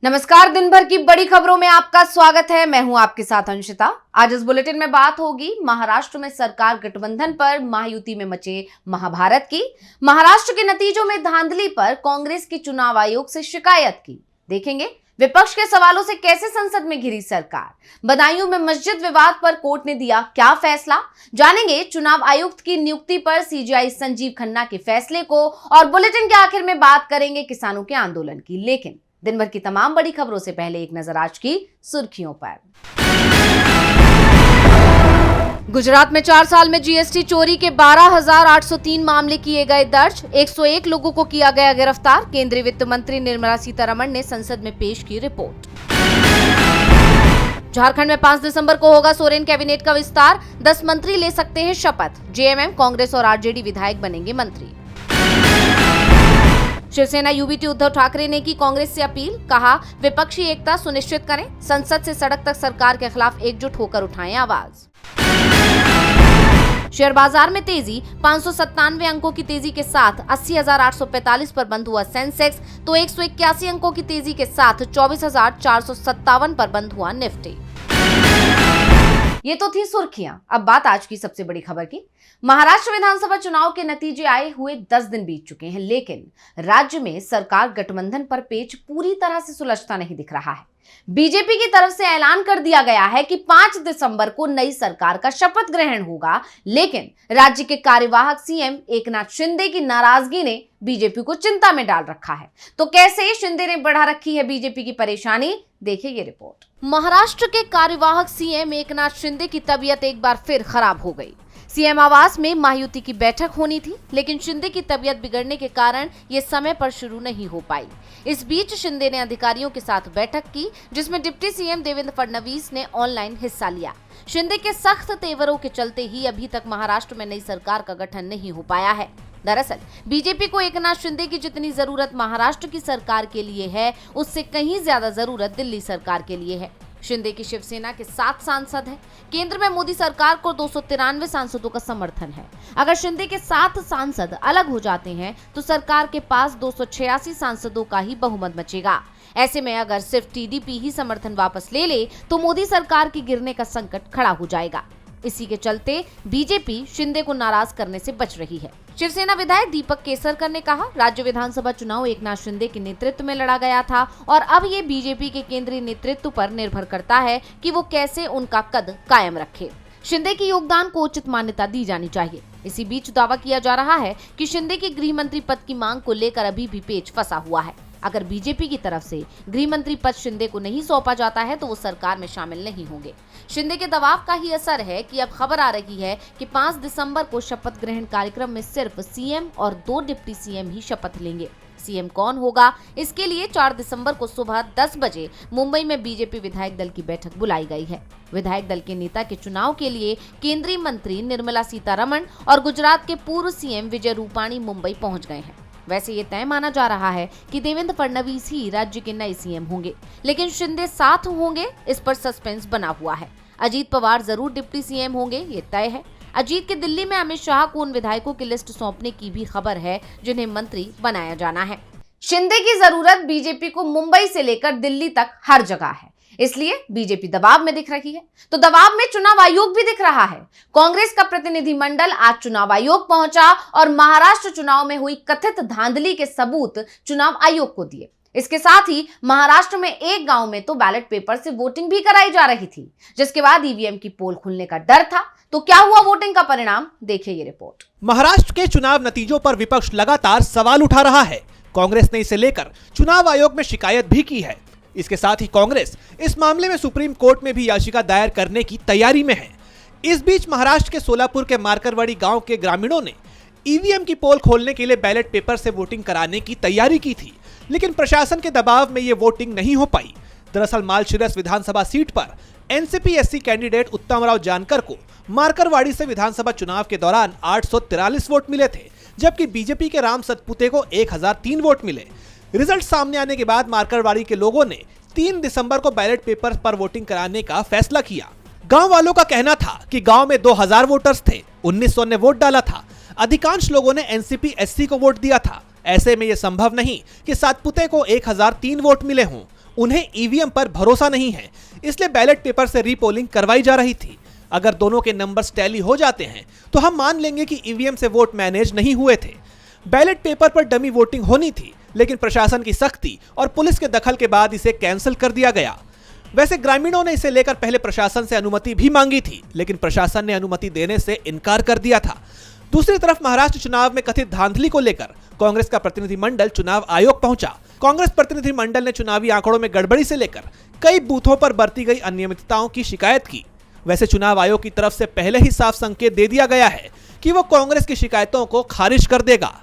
नमस्कार। दिन भर की बड़ी खबरों में आपका स्वागत है। मैं हूं आपके साथ अंशिता। आज इस बुलेटिन में बात होगी महाराष्ट्र में सरकार गठबंधन पर महायुति में मचे महाभारत की, महाराष्ट्र के नतीजों में धांधली पर कांग्रेस की चुनाव आयोग से शिकायत की, देखेंगे विपक्ष के सवालों से कैसे संसद में घिरी सरकार, बदायूं में मस्जिद विवाद पर कोर्ट ने दिया क्या फैसला, जानेंगे चुनाव आयुक्त की नियुक्ति पर सीजेआई संजीव खन्ना के फैसले को, और बुलेटिन के आखिर में बात करेंगे किसानों के आंदोलन की। लेकिन दिन भर की तमाम बड़ी खबरों से पहले एक नजर आज की सुर्खियों पर। गुजरात में 4 साल में जीएसटी चोरी के 12,803 मामले किए गए दर्ज, 101 लोगों को किया गया गिरफ्तार। केंद्रीय वित्त मंत्री निर्मला सीतारमण ने संसद में पेश की रिपोर्ट। झारखंड में 5 दिसंबर को होगा सोरेन कैबिनेट का विस्तार, 10 मंत्री ले सकते हैं शपथ। जेएमएम, कांग्रेस और आरजेडी विधायक बनेंगे मंत्री। शिवसेना यूबीटी उद्धव ठाकरे ने की कांग्रेस से अपील, कहा विपक्षी एकता सुनिश्चित करें, संसद से सड़क तक सरकार के खिलाफ एकजुट होकर उठाएं आवाज। शेयर बाजार में तेजी, 597 अंकों की तेजी के साथ 80,845 पर बंद हुआ सेंसेक्स, तो 181 अंकों की तेजी के साथ 24,457 पर बंद हुआ निफ्टी। ये तो थी सुर्खियां। अब बात आज की सबसे बड़ी खबर की। महाराष्ट्र विधानसभा चुनाव के नतीजे आए हुए 10 दिन बीत चुके हैं, लेकिन राज्य में सरकार गठबंधन पर पेच पूरी तरह से सुलझता नहीं दिख रहा है। बीजेपी की तरफ से ऐलान कर दिया गया है कि 5 दिसंबर को नई सरकार का शपथ ग्रहण होगा, लेकिन राज्य के कार्यवाहक सीएम एकनाथ शिंदे की नाराजगी ने बीजेपी को चिंता में डाल रखा है। तो कैसे शिंदे ने बढ़ा रखी है बीजेपी की परेशानी, देखिए ये रिपोर्ट। महाराष्ट्र के कार्यवाहक सीएम एकनाथ शिंदे की तबीयत एक बार फिर खराब हो गई। सीएम आवास में महायुति की बैठक होनी थी, लेकिन शिंदे की तबीयत बिगड़ने के कारण ये समय पर शुरू नहीं हो पाई। इस बीच शिंदे ने अधिकारियों के साथ बैठक की, जिसमें डिप्टी सीएम देवेंद्र फडणवीस ने ऑनलाइन हिस्सा लिया। शिंदे के सख्त तेवरों के चलते ही अभी तक महाराष्ट्र में नई सरकार का गठन नहीं हो पाया है। दरअसल बीजेपी को एकनाथ शिंदे की जितनी जरूरत महाराष्ट्र की सरकार के लिए है, उससे कहीं ज्यादा जरूरत दिल्ली सरकार के लिए है। शिंदे की शिवसेना के 7 सांसद हैं। केंद्र में मोदी सरकार को 293 सांसदों का समर्थन है। अगर शिंदे के 7 सांसद अलग हो जाते हैं तो सरकार के पास 286 सांसदों का ही बहुमत बचेगा। ऐसे में अगर सिर्फ टीडीपी ही समर्थन वापस ले ले तो मोदी सरकार के गिरने का संकट खड़ा हो जाएगा। इसी के चलते बीजेपी शिंदे को नाराज करने से बच रही है। शिवसेना विधायक दीपक केसरकर ने कहा, राज्य विधानसभा चुनाव एकनाथ शिंदे के नेतृत्व में लड़ा गया था और अब ये बीजेपी के केंद्रीय नेतृत्व पर निर्भर करता है कि वो कैसे उनका कद कायम रखे। शिंदे के योगदान को उचित मान्यता दी जानी चाहिए। इसी बीच दावा किया जा रहा है कि शिंदे की गृह मंत्री पद की मांग को लेकर अभी भी पेच फंसा हुआ है। अगर बीजेपी की तरफ से गृह मंत्री पद शिंदे को नहीं सौंपा जाता है तो वो सरकार में शामिल नहीं होंगे। शिंदे के दबाव का ही असर है कि अब खबर आ रही है कि 5 दिसंबर को शपथ ग्रहण कार्यक्रम में सिर्फ सीएम और 2 डिप्टी सीएम ही शपथ लेंगे। सीएम कौन होगा, इसके लिए 4 दिसंबर को सुबह 10 बजे मुंबई में बीजेपी विधायक दल की बैठक बुलाई गई है। विधायक दल के नेता के चुनाव के लिए केंद्रीय मंत्री निर्मला सीतारमण और गुजरात के पूर्व सीएम विजय रूपाणी मुंबई पहुंच गए हैं। वैसे ये तय माना जा रहा है कि देवेंद्र फडणवीस ही राज्य के नए सीएम होंगे, लेकिन शिंदे साथ होंगे, इस पर सस्पेंस बना हुआ है। अजीत पवार जरूर डिप्टी सीएम होंगे, ये तय है। अजीत के दिल्ली में अमित शाह को उन विधायकों की लिस्ट सौंपने की भी खबर है जिन्हें मंत्री बनाया जाना है। शिंदे की जरूरत बीजेपी को मुंबई से लेकर दिल्ली तक हर जगह है, इसलिए बीजेपी दबाव में दिख रही है। तो दबाव में चुनाव आयोग भी दिख रहा है। कांग्रेस का प्रतिनिधिमंडल आज चुनाव आयोग पहुंचा और महाराष्ट्र चुनाव में हुई कथित धांधली के सबूत चुनाव आयोग को दिए। इसके साथ ही महाराष्ट्र में एक गांव में तो बैलेट पेपर से वोटिंग भी कराई जा रही थी, जिसके बाद ईवीएम की पोल खुलने का डर था। तो क्या हुआ वोटिंग का परिणाम, देखिए ये रिपोर्ट। महाराष्ट्र के चुनाव नतीजों पर विपक्ष लगातार सवाल उठा रहा है। कांग्रेस ने इसे लेकर चुनाव आयोग में शिकायत भी की है। इसके साथ ही कांग्रेस इस मामले में सुप्रीम कोर्ट में भी याचिका दायर करने की तैयारी में है। इस बीच महाराष्ट्र के सोलापुर के मारकरवाड़ी गांव के ग्रामीणों ने ईवीएम की पोल खोलने के लिए बैलेट पेपर से वोटिंग कराने की तैयारी की थी, लेकिन प्रशासन के दबाव में ये वोटिंग नहीं हो पाई। दरअसल मालशिरस विधानसभा सीट पर NCP SC candidate Uttamrao Jankar को मारकरवाड़ी से विधानसभा चुनाव के दौरान 843 वोट मिले थे, जबकि बीजेपी के राम सतपुते को 1003 वोट मिले। रिजल्ट सामने आने के बाद मारकरवाड़ी के लोगों ने 3 दिसंबर को बैलेट पेपर पर वोटिंग कराने का फैसला किया। गांव वालों का कहना था कि गांव में 2000 वोटर्स थे, 1900 ने वोट डाला था। अधिकांश लोगों ने एनसीपी एससी को वोट दिया था। ऐसे में यह संभव नहीं कि सातपुते को 1003 वोट मिले हों। उन्हें ईवीएम पर भरोसा नहीं है, इसलिए बैलेट पेपर से रीपोलिंग करवाई जा रही थी। अगर दोनों के नंबर्स टैली हो जाते हैं तो हम मान लेंगे कि ईवीएम से वोट मैनेज नहीं हुए थे। बैलेट पेपर पर डमी वोटिंग होनी थी, लेकिन प्रशासन की सख्ती और पुलिस के दखल के बाद इसे कैंसिल कर दिया गया। वैसे ग्रामीणों ने इसे लेकर पहले प्रशासन से अनुमति भी मांगी थी, लेकिन प्रशासन ने अनुमति देने से इनकार कर दिया था। दूसरी तरफ महाराष्ट्र चुनाव में कथित धांधली को लेकर कांग्रेस का प्रतिनिधिमंडल चुनाव आयोग पहुंचा। कांग्रेस प्रतिनिधिमंडल ने चुनावी आंकड़ों में गड़बड़ी से लेकर कई बूथों पर बरती गई अनियमितताओं की शिकायत की। वैसे चुनाव आयोग की तरफ से पहले ही साफ संकेत दे दिया गया है कि वो कांग्रेस की शिकायतों को खारिज कर देगा।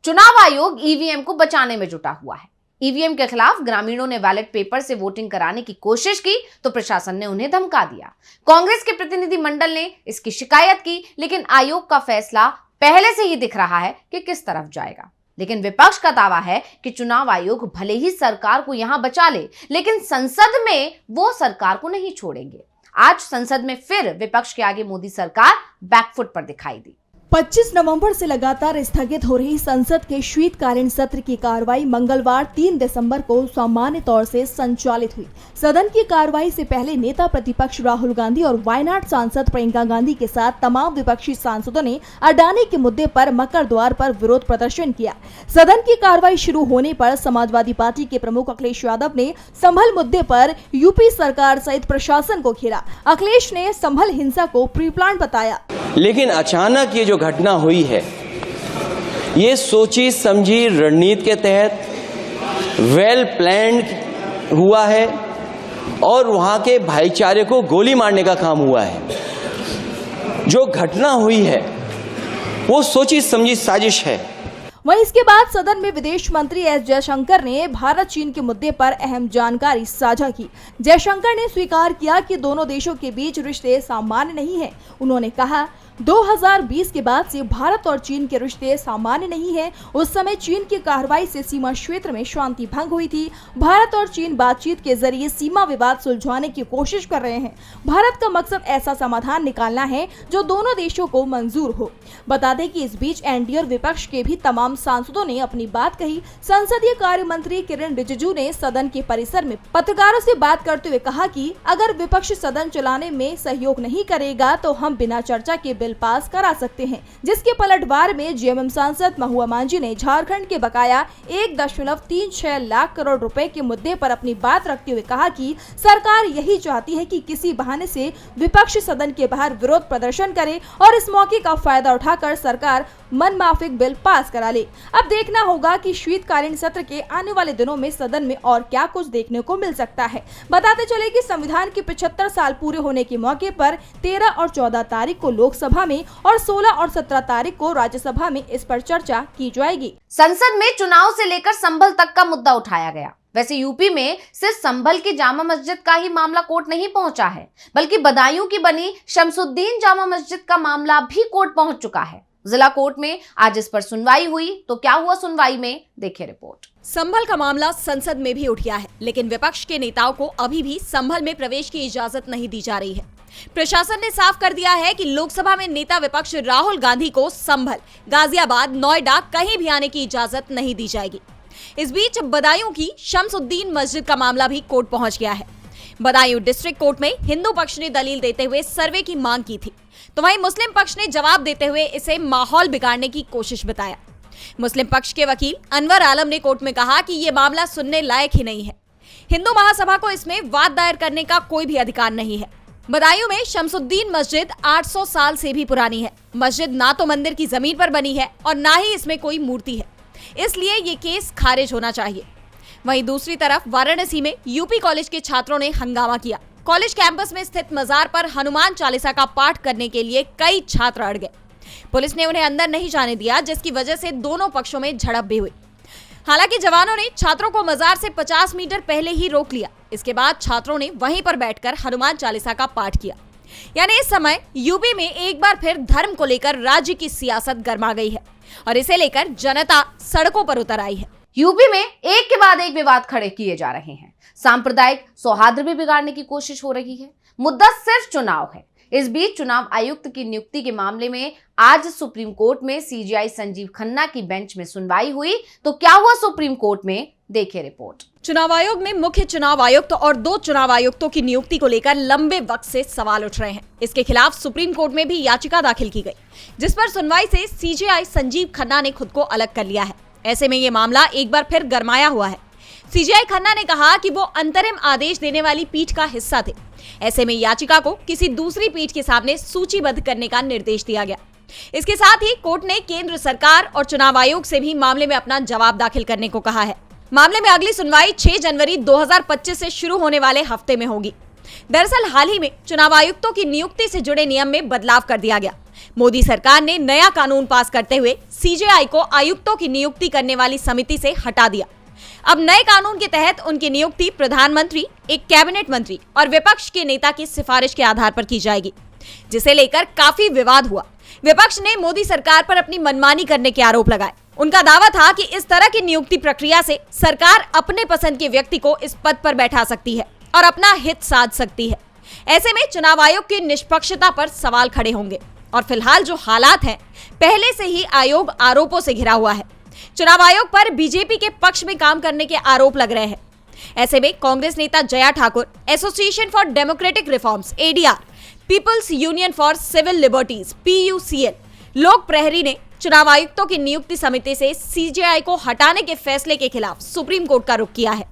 चुनाव आयोग ईवीएम को बचाने में जुटा हुआ है। ईवीएम के खिलाफ ग्रामीणों ने बैलेट पेपर से वोटिंग कराने की कोशिश की तो प्रशासन ने उन्हें धमका दिया। कांग्रेस के प्रतिनिधिमंडल ने इसकी शिकायत की, लेकिन आयोग का फैसला पहले से ही दिख रहा है कि किस तरफ जाएगा। लेकिन विपक्ष का दावा है कि चुनाव आयोग भले ही सरकार को यहां बचा ले, लेकिन संसद में वो सरकार को नहीं छोड़ेंगे। आज संसद में फिर विपक्ष के आगे मोदी सरकार बैकफुट पर दिखाई दी। 25 नवंबर से लगातार स्थगित हो रही संसद के शीतकालीन सत्र की कार्रवाई मंगलवार 3 दिसंबर को सामान्य तौर से संचालित हुई। सदन की कार्रवाई से पहले नेता प्रतिपक्ष राहुल गांधी और वायनाड सांसद प्रियंका गांधी के साथ तमाम विपक्षी सांसदों ने अडानी के मुद्दे पर मकर द्वार पर विरोध प्रदर्शन किया। सदन की कार्रवाई शुरू होने पर समाजवादी पार्टी के प्रमुख अखिलेश यादव ने संभल मुद्दे पर यूपी सरकार सहित प्रशासन को घेरा। अखिलेश ने संभल हिंसा को प्री प्लान बताया, लेकिन अचानक ये जो घटना हुई है, ये सोची समझी रणनीति के तहत वेल प्लान्ड हुआ है और वहां के भाईचारे को गोली मारने का काम हुआ है। जो घटना हुई है वो सोची समझी साजिश है। वहीं इसके बाद सदन में विदेश मंत्री एस जयशंकर ने भारत चीन के मुद्दे पर अहम जानकारी साझा की। जयशंकर ने स्वीकार किया कि दोनों देशों के बीच रिश्ते सामान्य नहीं हैं। उन्होंने कहा, 2020 के बाद से भारत और चीन के रिश्ते सामान्य नहीं है। उस समय चीन की कार्रवाई से सीमा क्षेत्र में शांति भंग हुई थी। भारत और चीन बातचीत के जरिए सीमा विवाद सुलझाने की कोशिश कर रहे हैं। भारत का मकसद ऐसा समाधान निकालना है जो दोनों देशों को मंजूर हो। बता दें कि इस बीच एनडीए और विपक्ष के भी तमाम सांसदों ने अपनी बात कही। संसदीय कार्य मंत्री किरण रिजिजू ने सदन के परिसर में पत्रकारों से बात करते हुए कहा कि अगर विपक्ष सदन चलाने में सहयोग नहीं करेगा तो हम बिना चर्चा के बिल पास करा सकते हैं। जिसके पलटवार में जेएमएम सांसद महुआ मांझी ने झारखंड के बकाया 1.36 लाख करोड़ रुपए के मुद्दे पर अपनी बात रखते हुए कहा कि सरकार यही चाहती है कि किसी बहाने से विपक्ष सदन के बाहर विरोध प्रदर्शन करे और इस मौके का फायदा उठाकर सरकार मनमाफिक बिल पास करा ले। अब देखना होगा कि शीतकालीन सत्र के आने वाले दिनों में सदन में और क्या कुछ देखने को मिल सकता है। बताते चले कि संविधान के 75 साल पूरे होने के मौके पर 13 और 14 तारीख को लोकसभा में और 16 और 17 तारीख को राज्यसभा में इस पर चर्चा की जाएगी। संसद में चुनाव से लेकर संभल तक का मुद्दा उठाया गया। वैसे यूपी में सिर्फ संभल की जामा मस्जिद का ही मामला कोर्ट नहीं पहुंचा है, बल्कि बदायूं की बनी शमसुद्दीन जामा मस्जिद का मामला भी कोर्ट पहुंच चुका है। जिला कोर्ट में आज इस पर सुनवाई हुई, तो क्या हुआ सुनवाई में, देखिए रिपोर्ट। संभल का मामला संसद में भी उठ गया है, लेकिन विपक्ष के नेताओं को अभी भी संभल में प्रवेश की इजाजत नहीं दी जा रही है। प्रशासन ने साफ कर दिया है कि लोकसभा में नेता विपक्ष राहुल गांधी को संभल, गाजियाबाद, नोएडा कहीं भी आने की इजाजत नहीं दी जाएगी। इस बीच बदायूं की शमसुद्दीन मस्जिद का मामला भी कोर्ट पहुंच गया है। बदायूं डिस्ट्रिक्ट कोर्ट में हिंदू पक्ष ने दलील देते हुए सर्वे की मांग की थी, तो वहीं मुस्लिम पक्ष ने जवाब देते हुए इसे माहौल बिगाड़ने की कोशिश बताया। मुस्लिम पक्ष के वकील अनवर आलम ने कोर्ट में कहा कि ये मामला सुनने लायक ही नहीं है। हिंदू महासभा को इसमें वाद दायर करने का कोई भी अधिकार नहीं है। बदायूं में शमसुद्दीन मस्जिद 800 साल से भी पुरानी है। मस्जिद ना तो मंदिर की जमीन पर बनी है और ना ही इसमें कोई मूर्ति है, इसलिए ये केस खारिज होना चाहिए। वहीं दूसरी तरफ वाराणसी में यूपी कॉलेज के छात्रों ने हंगामा किया। कॉलेज कैंपस में स्थित मजार पर हनुमान चालीसा का पाठ करने के लिए कई छात्र अड़ गए। पुलिस ने उन्हें अंदर नहीं जाने दिया, जिसकी वजह से दोनों पक्षों में झड़प भी हुई। हालांकि जवानों ने छात्रों को मजार से 50 मीटर पहले ही रोक लिया। इसके बाद छात्रों ने वहीं पर बैठकर हनुमान चालीसा का पाठ किया। यानी इस समय यूपी में एक बार फिर धर्म को लेकर राज्य की सियासत गर्मा गई है और इसे लेकर जनता सड़कों पर उतर आई है। यूपी में एक के बाद एक विवाद खड़े किए जा रहे हैं। सांप्रदायिक सौहार्द भी बिगाड़ने की कोशिश हो रही है। मुद्दा सिर्फ चुनाव है। इस बीच चुनाव आयुक्त की नियुक्ति के मामले में आज सुप्रीम कोर्ट में सीजेआई संजीव खन्ना की बेंच में सुनवाई हुई, तो क्या हुआ सुप्रीम कोर्ट में, देखिए रिपोर्ट। चुनाव आयोग में मुख्य चुनाव आयुक्त और 2 चुनाव आयुक्तों की नियुक्ति को लेकर लंबे वक्त से सवाल उठ रहे हैं। इसके खिलाफ सुप्रीम कोर्ट में भी याचिका दाखिल की गई, जिस पर सुनवाई से सीजेआई संजीव खन्ना ने खुद को अलग कर लिया है। ऐसे में ये मामला एक बार फिर गरमाया हुआ है। सीजेआई खन्ना ने कहा कि वो अंतरिम आदेश देने वाली पीठ का हिस्सा थे। ऐसे में याचिका को किसी दूसरी पीठ के सामने सूचीबद्ध करने का निर्देश दिया गया। इसके साथ ही कोर्ट ने केंद्र सरकार और चुनाव आयोग से भी मामले में अपना जवाब दाखिल करने को कहा है। मामले में अगली सुनवाई 6 जनवरी 2025 से शुरू होने वाले हफ्ते में होगी। दरअसल हाल ही में चुनाव आयुक्तों की नियुक्ति से जुड़े नियम में बदलाव कर दिया गया। मोदी सरकार ने नया कानून पास करते हुए सीजेआई को आयुक्तों की नियुक्ति करने वाली समिति से हटा दिया। अब नए कानून के तहत उनकी नियुक्ति प्रधानमंत्री, एक कैबिनेट मंत्री और विपक्ष के नेता की सिफारिश के आधार पर की जाएगी, जिसे लेकर काफी विवाद हुआ। विपक्ष ने मोदी सरकार पर अपनी मनमानी करने के आरोप लगाए। उनका दावा था कि इस तरह की नियुक्ति प्रक्रिया से सरकार अपने पसंद के व्यक्ति को इस पद पर बैठा सकती है और अपना हित साध सकती है। ऐसे में चुनाव आयोग की निष्पक्षता पर सवाल खड़े होंगे और फिलहाल जो हालात हैं, पहले से ही आयोग आरोपों से घिरा हुआ है। चुनाव आयोग पर बीजेपी के पक्ष में काम करने के आरोप लग रहे हैं। ऐसे में कांग्रेस नेता Jaya Thakur, association for democratic reforms (ADR), people's union for civil liberties (PUCL), Lok प्रहरी ने चुनाव आयुक्तों की नियुक्ति समिति से सीजेआई को हटाने के फैसले के खिलाफ सुप्रीम कोर्ट का रुख किया है।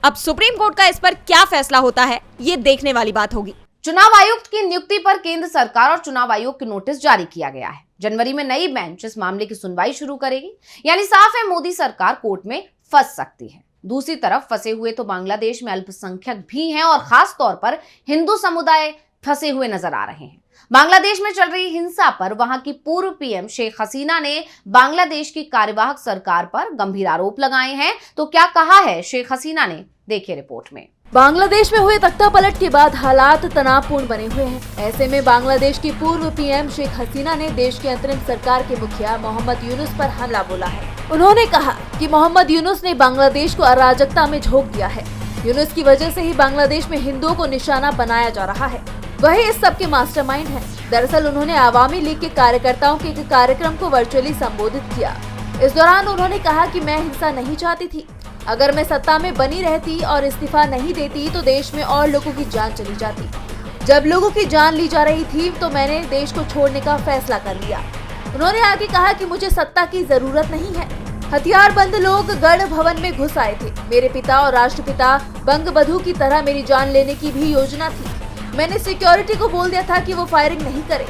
अब सुप्रीम कोर्ट का इस पर क्या फैसला होता है, ये देखने वाली बात होगी। चुनाव आयुक्त की नियुक्ति पर केंद्र सरकार और चुनाव आयोग की नोटिस जारी किया गया है। जनवरी में नई बेंच इस मामले की सुनवाई शुरू करेगी। यानी साफ है, मोदी सरकार कोर्ट में फंस सकती है। दूसरी तरफ फंसे हुए तो बांग्लादेश में अल्पसंख्यक भी हैं और खास तौर पर हिंदू समुदाय फंसे हुए नजर आ रहे हैं। बांग्लादेश में चल रही हिंसा पर वहां की पूर्व पीएम शेख हसीना ने बांग्लादेश की कार्यवाहक सरकार पर गंभीर आरोप लगाए हैं। तो क्या कहा है शेख हसीना ने, देखिए रिपोर्ट में। बांग्लादेश में हुए तख्तापलट के बाद हालात तनावपूर्ण बने हुए हैं। ऐसे में बांग्लादेश की पूर्व पीएम शेख हसीना ने देश की अंतरिम सरकार के मुखिया मोहम्मद यूनुस पर हमला बोला है। उन्होंने कहा कि मोहम्मद यूनुस ने बांग्लादेश को अराजकता में झोंक दिया है। यूनुस की वजह से ही बांग्लादेश में हिंदुओं को निशाना बनाया जा रहा है। वही इस सब के मास्टरमाइंड हैं। दरअसल उन्होंने आवामी लीग के कार्यकर्ताओं के एक कार्यक्रम को वर्चुअली संबोधित किया। इस दौरान उन्होंने कहा कि मैं हिंसा नहीं चाहती थी। अगर मैं सत्ता में बनी रहती और इस्तीफा नहीं देती तो देश में और लोगों की जान चली जाती। जब लोगों की जान ली जा रही थी तो मैंने देश को छोड़ने का फैसला कर लिया। उन्होंने आगे कहा कि मुझे सत्ता की जरूरत नहीं है। हथियारबंद लोग गढ़ भवन में घुस आए थे। मेरे पिता और राष्ट्रपिता बंगबंधु की तरह मेरी जान लेने की भी योजना थी। मैंने सिक्योरिटी को बोल दिया था कि वो फायरिंग नहीं करे।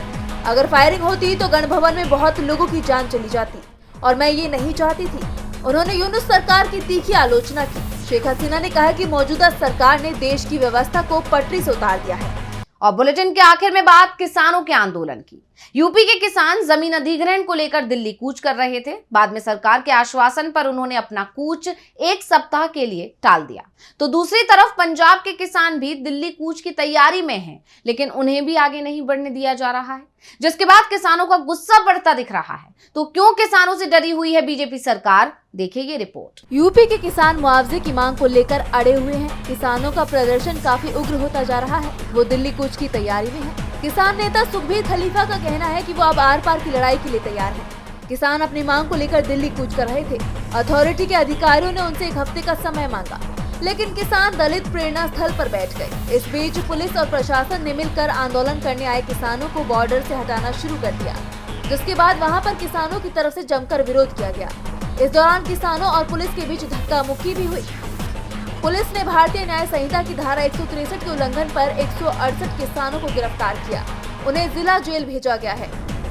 अगर फायरिंग होती तो गण भवन में बहुत लोगों की जान चली जाती और मैं ये नहीं चाहती थी। उन्होंने यूनुस सरकार की तीखी आलोचना की। शेख हसीना ने कहा कि मौजूदा सरकार ने देश की व्यवस्था को पटरी से उतार दिया है। और बुलेटिन के आखिर में बात किसानों के आंदोलन की। यूपी के किसान जमीन अधिग्रहण को लेकर दिल्ली कूच कर रहे थे। बाद में सरकार के आश्वासन पर उन्होंने अपना कूच 1 सप्ताह के लिए टाल दिया। तो दूसरी तरफ पंजाब के किसान भी दिल्ली कूच की तैयारी में हैं, लेकिन उन्हें भी आगे नहीं बढ़ने दिया जा रहा है, जिसके बाद किसानों का गुस्सा बढ़ता दिख रहा है। तो क्यों किसानों से डरी हुई है बीजेपी सरकार, देखिए ये रिपोर्ट। यूपी के किसान मुआवजे की मांग को लेकर अड़े हुए हैं। किसानों का प्रदर्शन काफी उग्र होता जा रहा है। वो दिल्ली कूच की तैयारी में है। किसान नेता सुखबीर खलीफा का कहना है कि वो अब आर पार की लड़ाई के लिए तैयार है। किसान अपनी मांग को लेकर दिल्ली कूच कर रहे थे। अथॉरिटी के अधिकारियों ने उनसे 1 हफ्ते का समय मांगा, लेकिन किसान दलित प्रेरणा स्थल पर बैठ गए। इस बीच पुलिस और प्रशासन ने मिलकर आंदोलन करने आए किसानों को बॉर्डर से हटाना शुरू कर दिया, जिसके बाद वहां पर किसानों की तरफ से जमकर विरोध किया गया। इस दौरान किसानों और पुलिस के बीच धक्का मुक्की भी हुई। पुलिस ने भारतीय न्याय संहिता की धारा 163 के उल्लंघन पर 168 किसानों को गिरफ्तार किया। उन्हें जिला जेल भेजा गया है,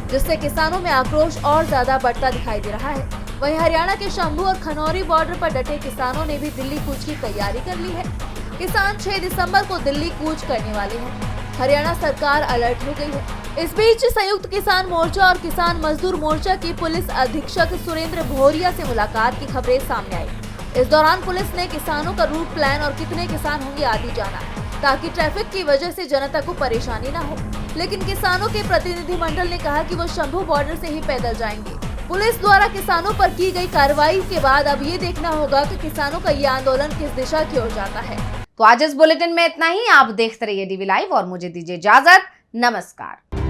जिससे किसानों में आक्रोश और ज्यादा बढ़ता दिखाई दे रहा है। वहीं हरियाणा के शंभू और खनौरी बॉर्डर पर डटे किसानों ने भी दिल्ली कूच की तैयारी कर ली है। किसान 6 दिसंबर को दिल्ली कूच करने वाले हैं। हरियाणा सरकार अलर्ट हो गई है। इस बीच संयुक्त किसान मोर्चा और किसान मजदूर मोर्चा की पुलिस अधीक्षक सुरेंद्र भोरिया से मुलाकात की खबरें सामने आई। इस दौरान पुलिस ने किसानों का रूट प्लान और कितने किसान होंगे आदि जाना, ताकि ट्रैफिक की वजह से जनता को परेशानी न हो। लेकिन किसानों के प्रतिनिधिमंडल ने कहा कि वो शंभू बॉर्डर से ही पैदल जाएंगे। पुलिस द्वारा किसानों पर की गई कार्रवाई के बाद अब ये देखना होगा कि किसानों का ये आंदोलन किस दिशा की ओर जाता है। तो आज इस बुलेटिन में इतना ही। आप देखते रहिए डीवी लाइव और मुझे दीजिए इजाजत। नमस्कार।